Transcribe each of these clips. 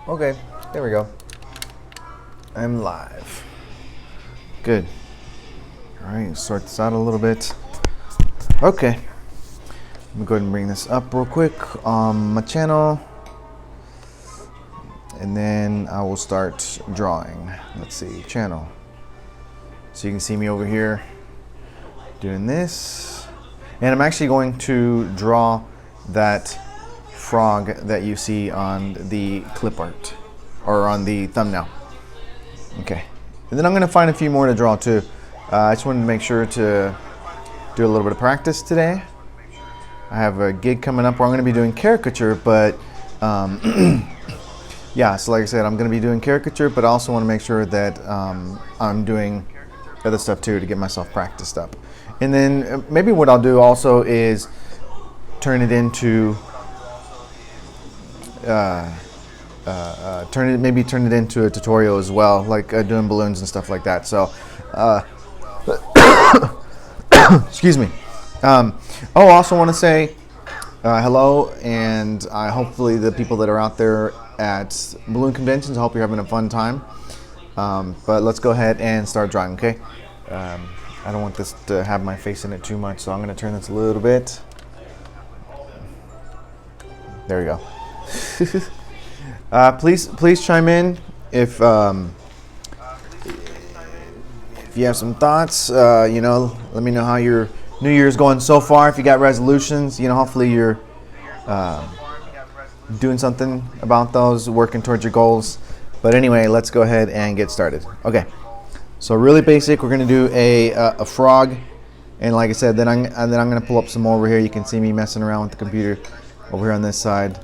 Okay, there we go. I'm live. Good. All right, sort this out a little bit. Okay. Let me go ahead and bring this up real quick on my channel. And then I will start drawing. Let's see, channel. So you can see me over here doing this. And I'm actually going to draw that frog that you see on the clip art or on the thumbnail. Okay, and then I'm going to find a few more to draw too. I just wanted to make sure to do a little bit of practice today. I have a gig coming up where I'm going to be doing caricature, but yeah, so like I said, I'm going to be doing caricature, but I also want to make sure that I'm doing other stuff too to get myself practiced up. And then maybe what I'll do also is turn it into turn it into a tutorial as well, like doing balloons and stuff like that. So excuse me. I also want to say hello, and hopefully the people that are out there at balloon conventions, I hope you're having a fun time. But let's go ahead and start drawing, okay? I don't want this to have my face in it too much, so I'm going to turn this a little bit. There we go. Please chime in if you have some thoughts. Let me know how your New Year's going so far. If you got resolutions, hopefully you're doing something about those, working towards your goals. But anyway, let's go ahead and get started. Okay, so really basic. We're gonna do a frog, and like I said, then I'm gonna pull up some more over here. You can see me messing around with the computer over here on this side.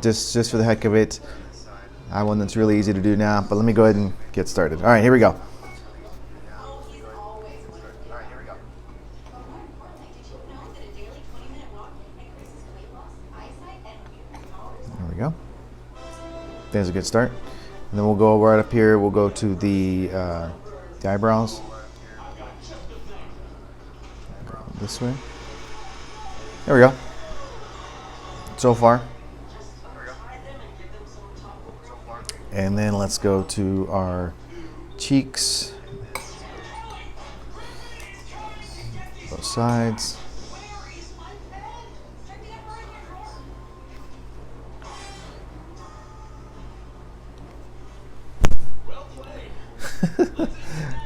Just for the heck of it. I have one that's really easy to do now, but let me go ahead and get started. All right, here we go. There we go. There's a good start. And then we'll go right up here. We'll go to the eyebrows. Go this way. There we go. So far. And then let's go to our cheeks. Both sides.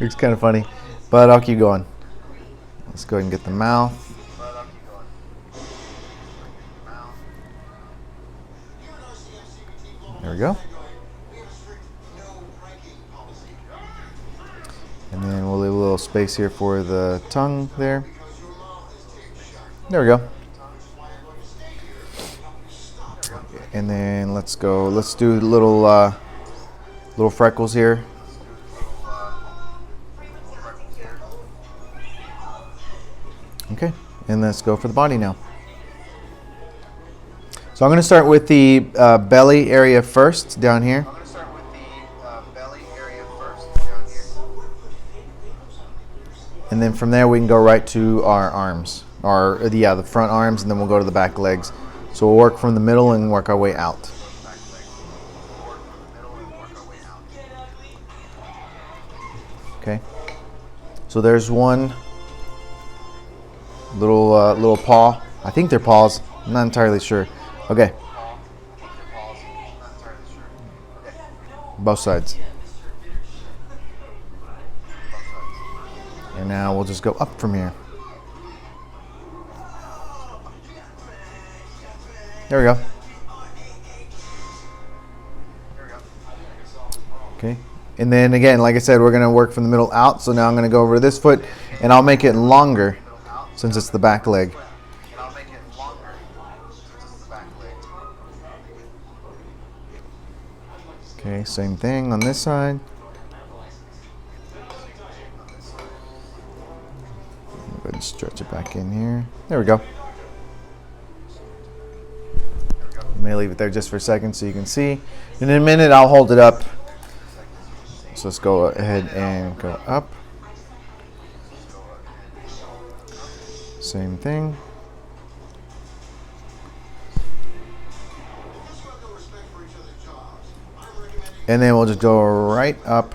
Looks kind of funny, but I'll keep going. Let's go ahead and get the mouth. There we go. And then we'll leave a little space here for the tongue there. There we go. And then let's do little freckles here. Okay, and let's go for the body now. So I'm going to start with the belly area first, down here. And then from there we can go right to our arms, the front arms, and then we'll go to the back legs. So we'll work from the middle and work our way out. Okay. So there's one little paw. I think they're paws. I'm not entirely sure. Okay. Both sides. And now we'll just go up from here. There we go. Okay. And then again, like I said, we're going to work from the middle out. So now I'm going to go over to this foot, and I'll make it longer since it's the back leg. Okay, same thing on this side. Go ahead and stretch it back in here. There we go. I may leave it there just for a second so you can see. In a minute, I'll hold it up. So let's go ahead and go up. Same thing. And then we'll just go right up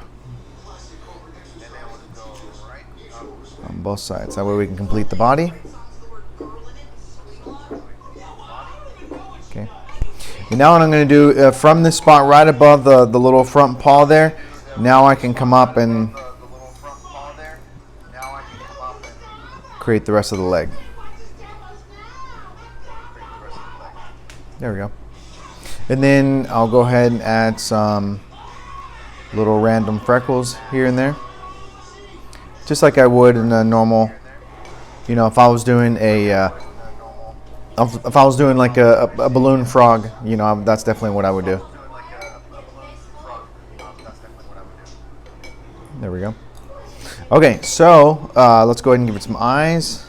on both sides. That way we can complete the body. Okay. And now what I'm going to do, from this spot right above the little front paw there, now I can come up and create the rest of the leg. There we go. And then I'll go ahead and add some little random freckles here and there, just like I would in a normal, you know, if I was doing like a balloon frog, you know, that's definitely what I would do. There we go. Okay, so let's go ahead and give it some eyes.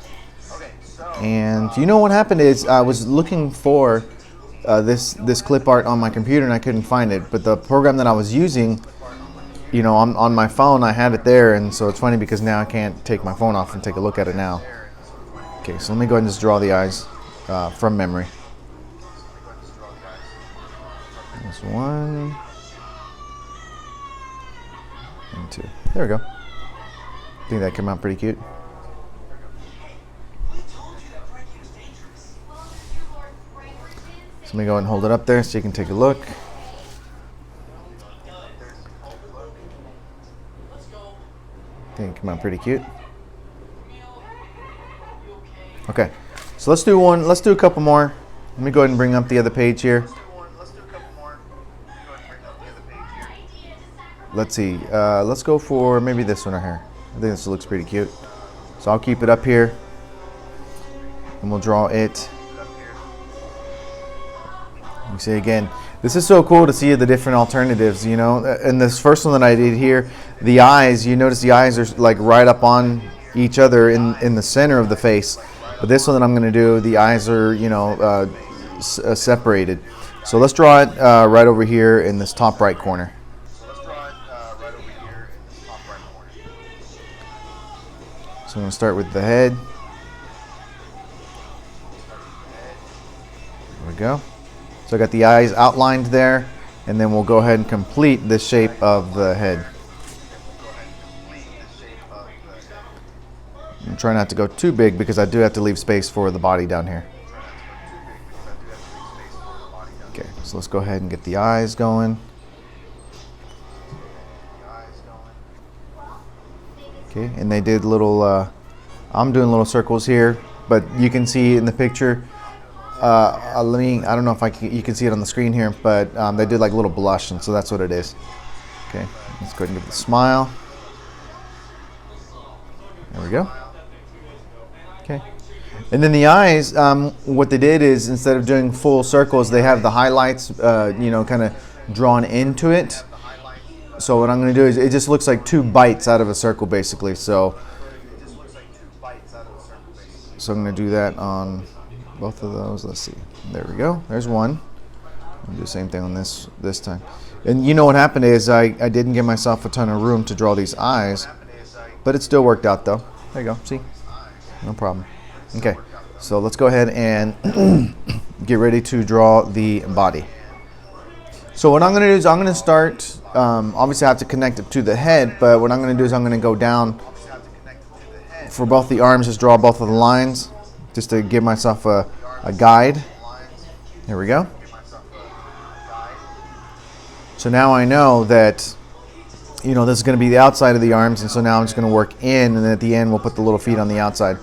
And you know what happened is I was looking for this clip art on my computer and I couldn't find it, but the program that I was using, you know, on my phone, I had it there, and so it's funny because now I can't take my phone off and take a look at it now. Okay, so let me go ahead and just draw the eyes from memory. There's 1 and 2. There we go. I think that came out pretty cute. So let me go ahead and hold it up there so you can take a look. I think it came out pretty cute. Okay, so let's do one. Let's do a couple more. Let me go ahead and bring up the other page here. Let's see. Let's go for maybe this one right here. I think this looks pretty cute. So I'll keep it up here, and we'll draw it. You see again. This is so cool to see the different alternatives, you know. And this first one that I did here, the eyes, you notice the eyes are like right up on each other in the center of the face. But this one that I'm going to do, the eyes are, you know, separated. So let's draw it right over here in this top right corner. So I'm going to start with the head. There we go. So I got the eyes outlined there, and then we'll go ahead and complete the shape of the head. And try not to go too big because I do have to leave space for the body down here. Okay, so let's go ahead and get the eyes going. Okay, and they did little, I'm doing little circles here, but you can see in the picture, I don't know if you can see it on the screen here, but they did like a little blush, and so that's what it is. Okay, let's go ahead and give it a smile. There we go. Okay, and then the eyes, what they did is instead of doing full circles, they have the highlights, you know, kind of drawn into it. So what I'm going to do is it just looks like 2 bites out of a circle, basically. So I'm going to do that on both of those. Let's see. There we go. There's one. I'll do the same thing on this time. And you know what happened is I didn't give myself a ton of room to draw these eyes, but it still worked out though. There you go. See? No problem. Okay. So let's go ahead and get ready to draw the body. So what I'm going to do is I'm going to start, obviously I have to connect it to the head, but what I'm going to do is I'm going to go down for both the arms, just draw both of the lines, just to give myself a guide. There we go. So now I know that, you know, this is going to be the outside of the arms, and so now I'm just going to work in, and then at the end we'll put the little feet on the outside.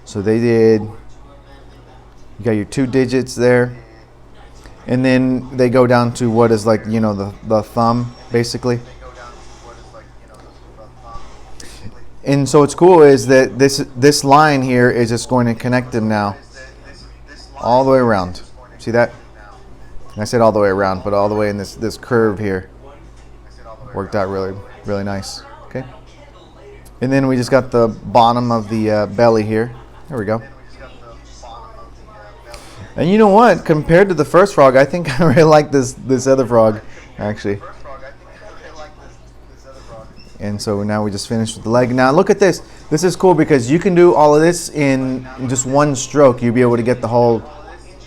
So they did, you got your 2 digits there, and then they go down to what is like, you know, the thumb, basically. And so what's cool is that this line here is just going to connect them now all the way around. See that? And I said all the way around, but all the way in this curve here. Worked out really, really nice. Okay. And then we just got the bottom of the belly here. There we go. And you know what? Compared to the first frog, I think I really like this other frog, actually. And so now we just finished with the leg. Now look at this. This is cool because you can do all of this in just one stroke. You'll be able to get the whole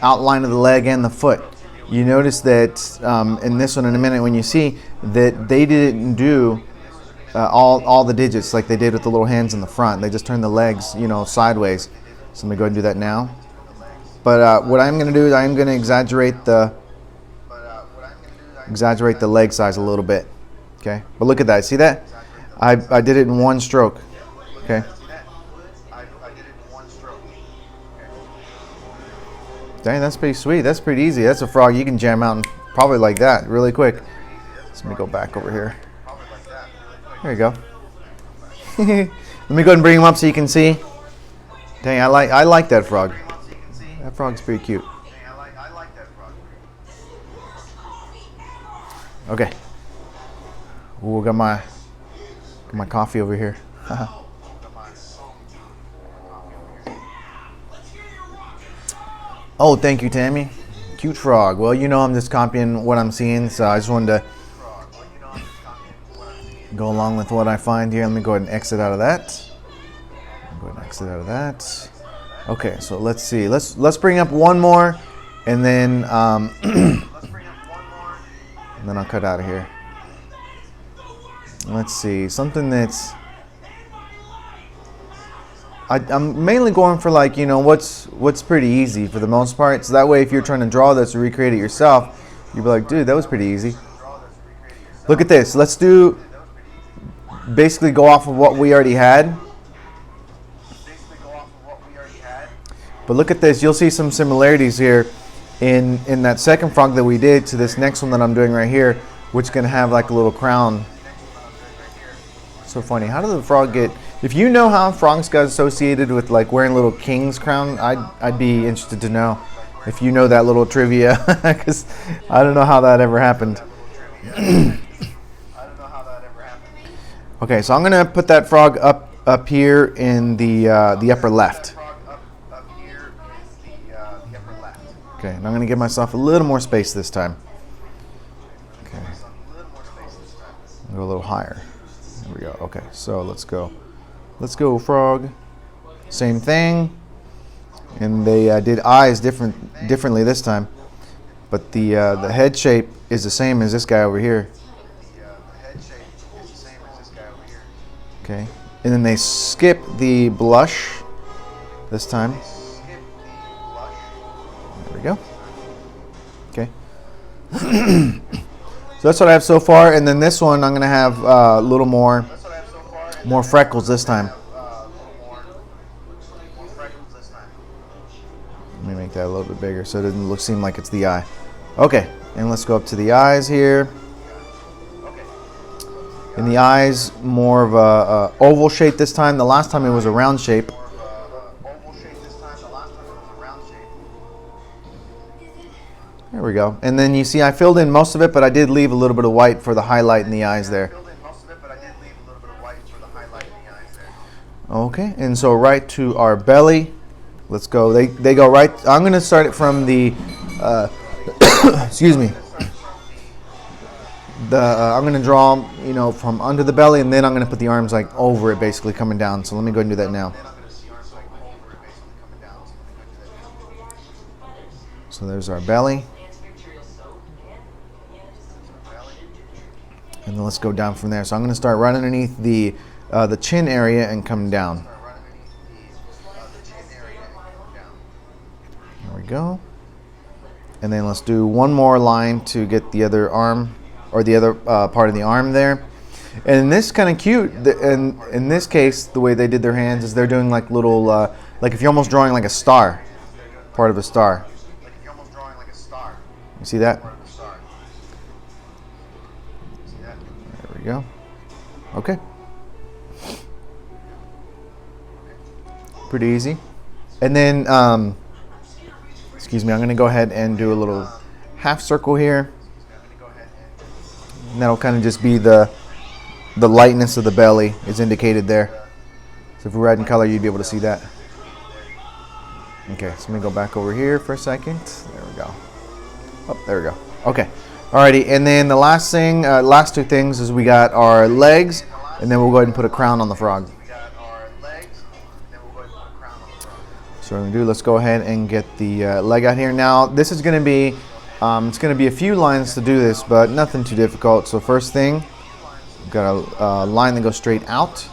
outline of the leg and the foot. You notice that in this one in a minute when you see that they didn't do all the digits like they did with the little hands in the front. They just turned the legs, sideways. So let me go ahead and do that now. But what I'm going to do is I'm going to exaggerate the leg size a little bit. Okay, but look at that. See that? I did it in one stroke. Okay. Dang, that's pretty sweet. That's pretty easy. That's a frog you can jam out and probably like that really quick. So let me go back over here. There you go. Let me go ahead and bring him up so you can see. Dang, I like that frog. That frog's pretty cute. Okay. Ooh, got my coffee over here. Oh, thank you, Tammy. Cute frog. Well, I'm just copying what I'm seeing, so I just wanted to go along with what I find here. Let me go ahead and exit out of that. Okay, so let's see. Let's bring up one more, and then and then I'll cut out of here. Let's see, something that's I'm mainly going for what's pretty easy for the most part. So that way, if you're trying to draw this or recreate it yourself, you'll be like, dude, that was pretty easy. Look at this. Let's basically go off of what we already had. But look at this. You'll see some similarities here in that second frog that we did to this next one that I'm doing right here, which is going to have like a little crown. So funny. How did the frog get... If you know how frogs got associated with like wearing little king's crown, I'd be interested to know if you know that little trivia, because I don't know how that ever happened. Okay, so I'm gonna put that frog up here in the upper left. Okay, and I'm gonna give myself a little more space this time. Okay, go a little higher. There we go. Okay, so let's go. Let's go, frog. Same thing. And they did eyes differently this time. But the head shape is the same as this guy over here. Okay. And then they skip the blush this time. There we go. Okay. So that's what I have so far. And then this one, I'm going to have a little more freckles this time. Let me make that a little bit bigger so it doesn't seem like it's the eye. Okay, and let's go up to the eyes here. In the eyes, more of a oval shape this time. The last time it was a round shape. There we go. And then you see I filled in most of it, but I did leave a little bit of white for the highlight in the eyes there. Okay, and so right to our belly. Let's go. They go right. I'm going to start it from the, excuse me. I'm going to draw, from under the belly, and then I'm going to put the arms like over it, basically coming down. So let me go and do that now. So there's our belly. And then let's go down from there. So I'm going to start right underneath the chin area and come down. There we go. And then let's do one more line to get the other arm, or the other part of the arm there. And this kind of cute. And in this case, the way they did their hands is they're doing like little, like if you're almost drawing like a star, part of a star. You see that? There we go. Okay. Pretty easy. And then, excuse me, I'm going to go ahead and do a little half circle here. And that'll kind of just be the lightness of the belly is indicated there. So if we write in color, you'd be able to see that. Okay, so let me go back over here for a second. There we go. Oh, there we go. Okay. Alrighty, and then the last thing, last two things is we got our legs, and then we'll go ahead and put a crown on the frog. So what we're gonna do, let's go ahead and get the leg out here. Now this is gonna be, it's gonna be a few lines to do this, but nothing too difficult. So first thing, we've got a line that goes straight out,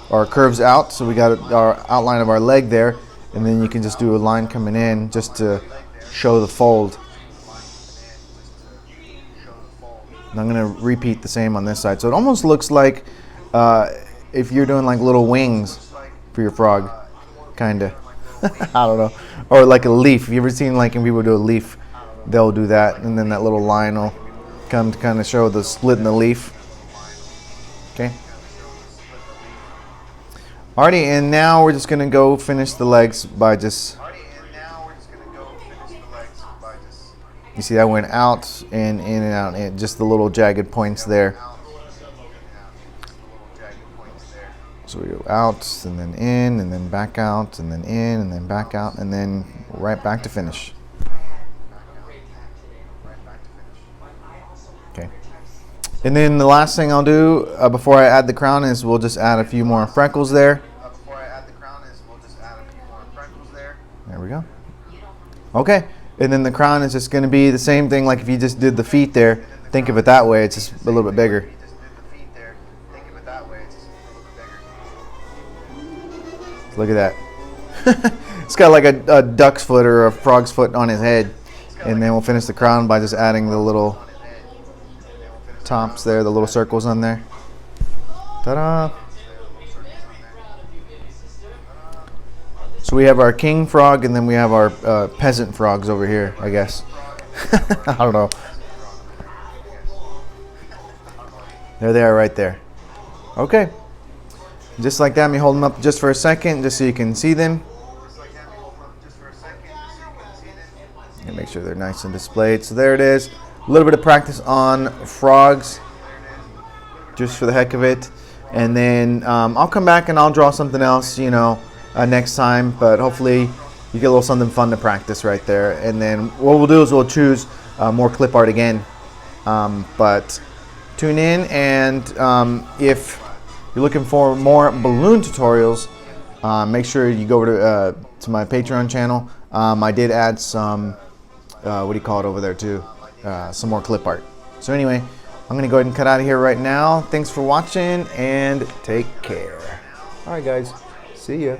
or curves out. So we got our outline of our leg there, and then you can just do a line coming in just to show the fold. And I'm gonna repeat the same on this side. So it almost looks like if you're doing like little wings for your frog, kinda. I don't know. Or like a leaf. Have you ever seen like when people do a leaf, they'll do that, and then that little line will come to kind of show the split in the leaf. Okay. Alrighty, and now we're just gonna go finish the legs by just. You see that went out and in and out, and just the little jagged points there. So we go out and then in and then back out and then in and then back out and then right back to finish. Okay. And then the last thing I'll do before I add the crown is we'll just add a few more freckles there. There we go. Okay. And then the crown is just going to be the same thing like if you just did the feet there. Think of it that way. It's just a little bit bigger. Look at that. It's got like a duck's foot or a frog's foot on his head. And then we'll finish the crown by just adding the little tops there, the little circles on there. Ta-da! So we have our king frog, and then we have our peasant frogs over here, I guess. I don't know. There they are right there. Okay. Just like that, let me hold them up just for a second, just so you can see them. And make sure they're nice and displayed. So there it is. A little bit of practice on frogs, just for the heck of it. And then I'll come back and I'll draw something else, you know, next time. But hopefully you get a little something fun to practice right there. And then what we'll do is we'll choose more clip art again. But tune in, and if you're looking for more balloon tutorials, make sure you go over to my Patreon channel. I did add some, what do you call it over there too? Some more clip art. So anyway, I'm going to go ahead and cut out of here right now. Thanks for watching, and take care. All right, guys. See ya.